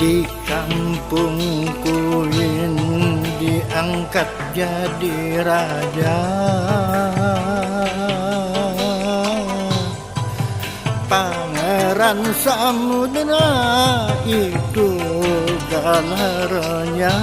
Di kampung Kuin diangkat jadi raja. Pangeran Samudra itu gelarnya.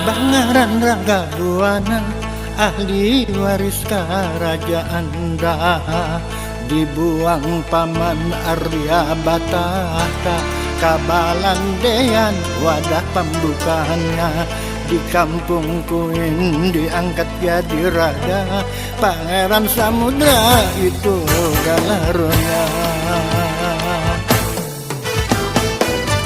Pangeran Ragabuana, ahli waris kerajaan Daha, dibuang paman Arya Batata, Kabalandean wadah pembukaannya. Di kampung Kuin diangkat jadi raja. Pangeran Samudra itu gelarnya.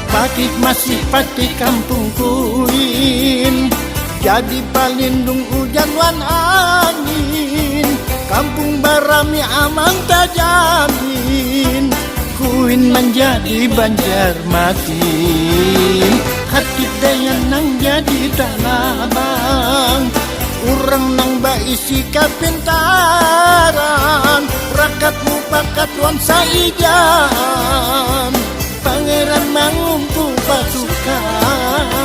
Pati masih pati kampung Kuin, jadi palindung hujan wan angin. Kampung Barami aman tak jamin, Kuin menjadi Banjarmasin. Hati dayan nang jadi tanah abang, urang nang baisi kapintaran. Rakat mupakat wan saijan, Pangeran mangumpu pasukan.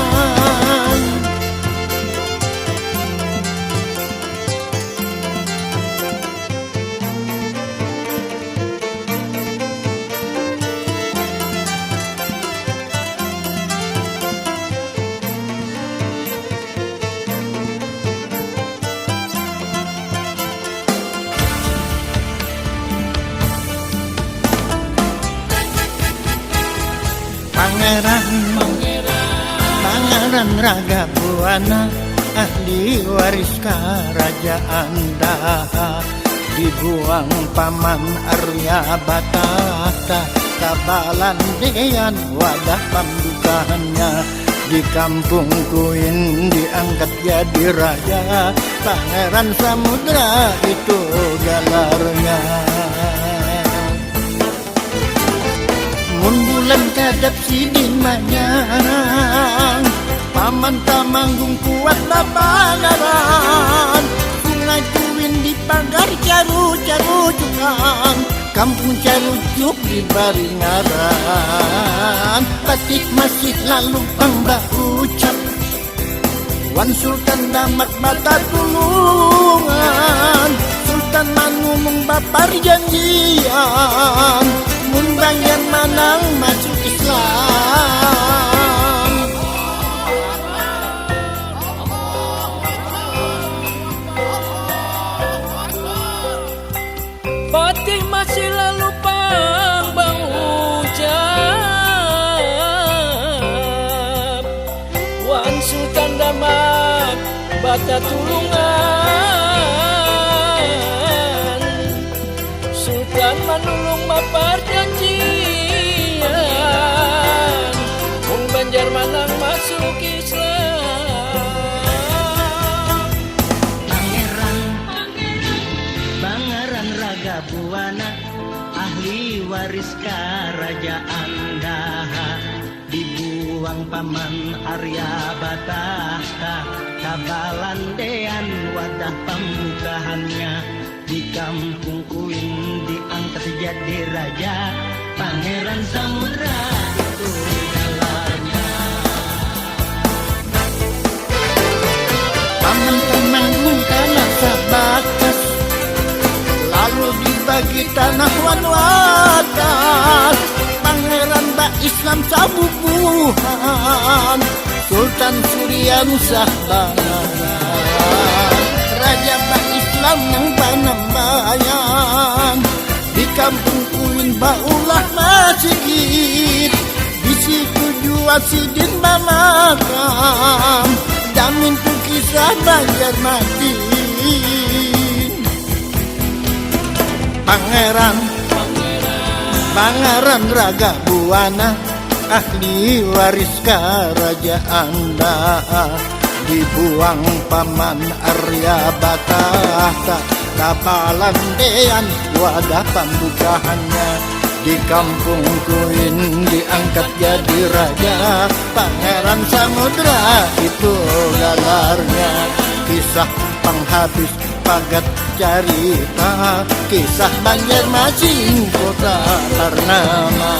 Pangeran Ragabuana, ahli waris kerajaan Daha, dibuang paman Arya Batata, Kabalandean wadah pembukaannya. Di kampung Kuin diangkat jadi raja. Pangeran Samudra itu gelarnya. Mun bulan kadap sidin manyang, paman tamanggung kuat bapangaran. Sungai Kuin di pagar caru-caru cungang, kampung carucuk di Baringaran. Batik masih lalu pambah ucap, Wan Sultan damat mata tulungan. Sultan manumung bapar janjian, mun Banjar manang masuk Islam. Batik masih lalu pambang ucap, Wan Sultan damat bata tulungan. Sultan manulung bapar janjian, mun Banjar manang masuk Islam. Pangeran Ragabuana, ahli waris kerajaan Daha, dibuang paman Arya Batata, Kabalandean wadah pembukaannya. Di kampung Kuin diangkat jadi raja. Pangeran Samudra itu gelarnya. Paman temanggung tanah sebatas, lalu dibagi tanah wan-wadas. Pangeran ba Islam sabubuhan, Sultan Surya Nusah Bangaran. Raja ba Islam nang Panambayan, di kampung Kuin baulah masjid. Di situ Wasidin Mamakam, jamin ku kisah Banjarmasin. Pangeran Raga Buana, ahli waris kerajaan dah, dibuang paman Arya Batata, kapalan dean wadah pembukaannya. Di kampung Kuin diangkat jadi raja, Pangeran Samudra itu gelarnya. Kisah penghabis pagat carita, kisah Banjarmasin kota ternama.